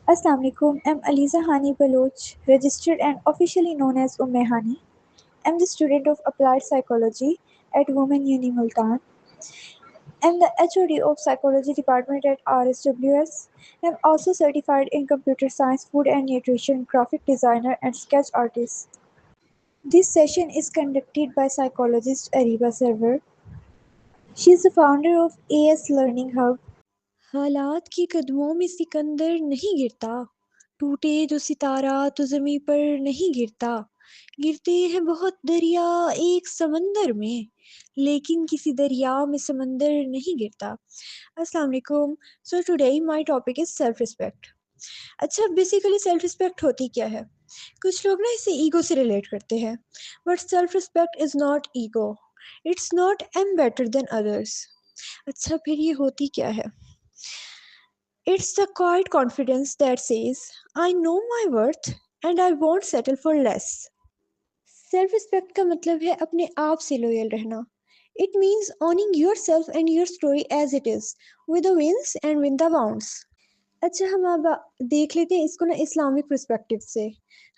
Assalamu alaikum. I'm Aliza Hani Baloch, registered and officially known as Hani. I'm the student of Applied Psychology at Women Uni Multan. I'm the HOD of Psychology Department at RSWS. I'm also certified in Computer Science, Food and Nutrition, Graphic Designer, and Sketch Artist. This session is conducted by psychologist Ariba Server. She is the founder of AS Learning Hub. हालात के कदमों में सिकंदर नहीं गिरता, टूटे जो सितारा तो ज़मीं पर नहीं गिरता, गिरते हैं बहुत दरिया एक समंदर में, लेकिन किसी दरिया में समंदर नहीं गिरता। अस्सलाम वालेकुम। So today my topic is self respect. अच्छा, बेसिकली सेल्फ रिस्पेक्ट होती क्या है? कुछ लोग ना इसे ईगो से रिलेट करते हैं, but self respect is not ego, it's not I am better than others. अच्छा, फिर ये होती क्या है? It's the quiet confidence that says, I know my worth and I won't settle for less. Self respect का मतलब है अपने आप से लॉयल रहना। It means owning yourself and your story as it is, with the wins and with the wounds. अच्छा, हम अब देख लेते हैं इसको ना इस्लामिक पर्सपेक्टिव से।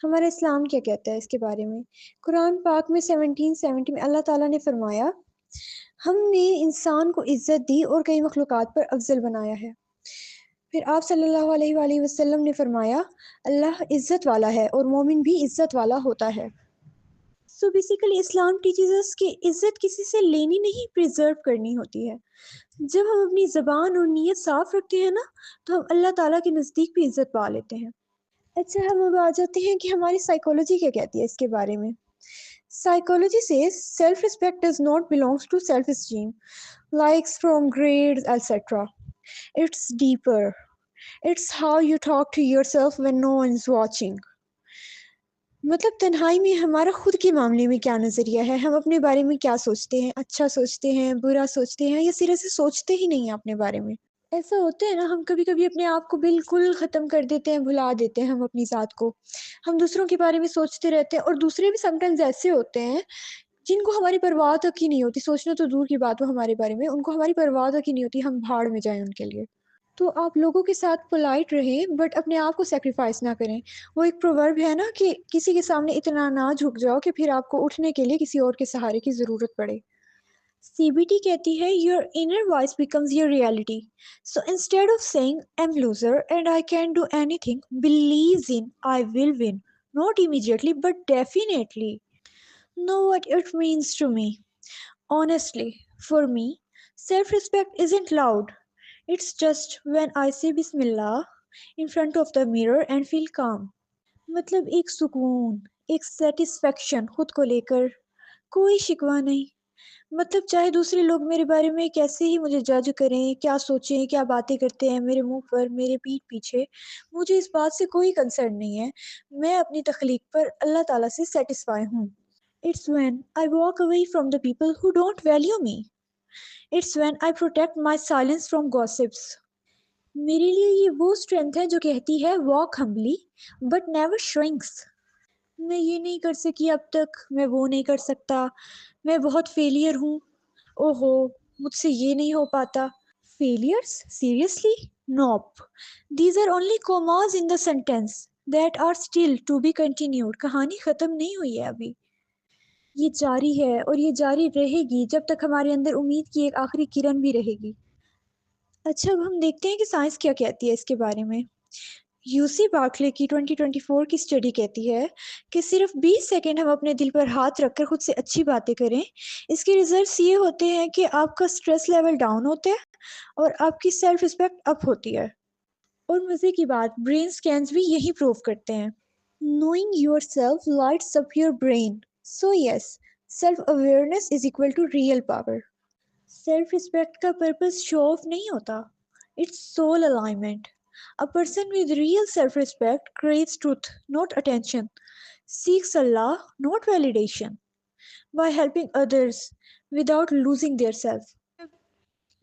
हमारा इस्लाम क्या कहता है इसके बारे में? कुरान पाक में 1770 में अल्लाह ताला ने फरमाया, हमने इंसान को इज्जत दी और कई मखलूक़ात पर अफजल बनाया है। फिर आप सल्लल्लाहु अलैहि वसल्लम ने फरमाया, अल्लाह इज़्ज़त वाला है और मोमिन भी इज़्ज़त वाला होता है। सो बेसिकली इस्लाम टीचेस अस कि इज़्ज़त किसी से लेनी नहीं, प्रिजर्व करनी होती है। जब हम अपनी ज़बान और नीयत साफ रखते हैं ना, तो हम अल्लाह ताला के नज़दीक भी इज़्ज़त पा लेते हैं। अच्छा, हम अब आ जाते हैं कि हमारी साइकोलॉजी क्या कहती है इसके बारे में। Psychology says self respect does not belongs to self esteem, likes from grades, etc. It's deeper. It's how you talk to yourself when no one's watching. मतलब तन्हाई में हमारा खुद के मामले में क्या नज़रिया है, हम अपने बारे में क्या सोचते हैं, अच्छा सोचते हैं, बुरा सोचते हैं या सिरे से सोचते ही नहीं हैं अपने बारे में। ऐसा होता है ना, हम कभी-कभी अपने आप को बिल्कुल ख़त्म कर देते हैं, भुला देते हैं हम अपनी ज़ात को। हम दूसरों के बारे में सोचते रहते हैं और दूसरे भी समटाइम्स ऐसे होते हैं, जिनको हमारी परवाह तक ही नहीं होती, सोचना तो दूर की बात हो हमारे बारे में, उनको हमारी परवाह तक ही नहीं होती, हम भाड़ में जाएँ उनके लिए। तो आप लोगों के साथ पोलाइट रहें बट अपने आप को सैक्रिफाइस ना करें। वो एक प्रोवर्ब है ना कि किसी के सामने इतना ना झुक जाओ कि फिर आपको उठने के लिए किसी और के सहारे की ज़रूरत पड़े। सीबीटी कहती है your inner voice becomes your reality. So instead of saying I am loser and I can do anything, believe in I will win, not immediately but definitely. Know what it means to me. Honestly, for me, self respect isn't loud. It's just when I say Bismillah in front of the mirror and feel calm. मतलब एक सुकून, एक satisfaction खुद को लेकर, कोई शिकवा नहीं। मतलब चाहे दूसरे लोग मेरे बारे में कैसे ही मुझे जज करें, क्या सोचें, क्या बातें करते हैं मेरे मुंह पर, मेरे पीठ पीछे, मुझे इस बात से कोई कंसर्न नहीं है। मैं अपनी तख्लीक पर अल्लाह ताला से सेटिस्फाई हूँ। It's when I walk away from the people who don't value me. It's when I protect my silence from gossips. मेरे लिए ये वो स्ट्रेंथ है जो कहती है walk humbly but never shrinks. मैं ये नहीं कर सकी अब तक, मैं वो नहीं कर सकता, मैं बहुत फेलियर हूँ, ओहो मुझसे ये नहीं हो पाता। Failures seriously? Nope, these are only commas in the sentence that are still to be continued. कहानी ख़त्म नहीं हुई है अभी, ये जारी है और ये जारी रहेगी जब तक हमारे अंदर उम्मीद की एक आखिरी किरण भी रहेगी। अच्छा, अब हम देखते हैं कि साइंस क्या कहती है इसके बारे में। यूसी बार्कले की 2024 की स्टडी कहती है कि सिर्फ 20 सेकंड हम अपने दिल पर हाथ रखकर खुद से अच्छी बातें करें, इसके रिजल्ट्स ये होते हैं कि आपका स्ट्रेस लेवल डाउन होता है और आपकी सेल्फ रिस्पेक्ट अप होती है। और मज़े की बात, ब्रेन स्कैन्स भी यही प्रूव करते हैं। Knowing yourself lights up your brain. So yes, self-awareness is equal to real power. Self respect का पर्पस शो ऑफ नहीं होता, it's soul alignment. A person with real self respect craves truth, not attention, seeks Allah, not validation, by helping others without losing their self.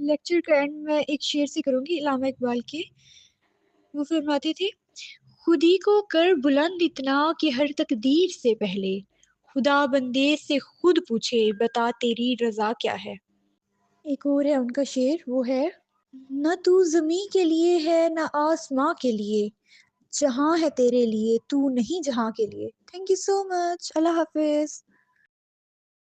Lecture का and मैं एक शेर से करूंगी इलामा इकबाल के। वो फरमाते थे, खुद ही को कर बुलंद इतना कि हर तकदीर से पहले खुदा बंदे से खुद पूछे बता तेरी रजा क्या है। एक और है उनका शेर, वो है, न तू ज़मीं के लिए है न आसमां के लिए, जहाँ है तेरे लिए तू नहीं जहाँ के लिए। Thank you so much. अल्लाह हाफ़िज़।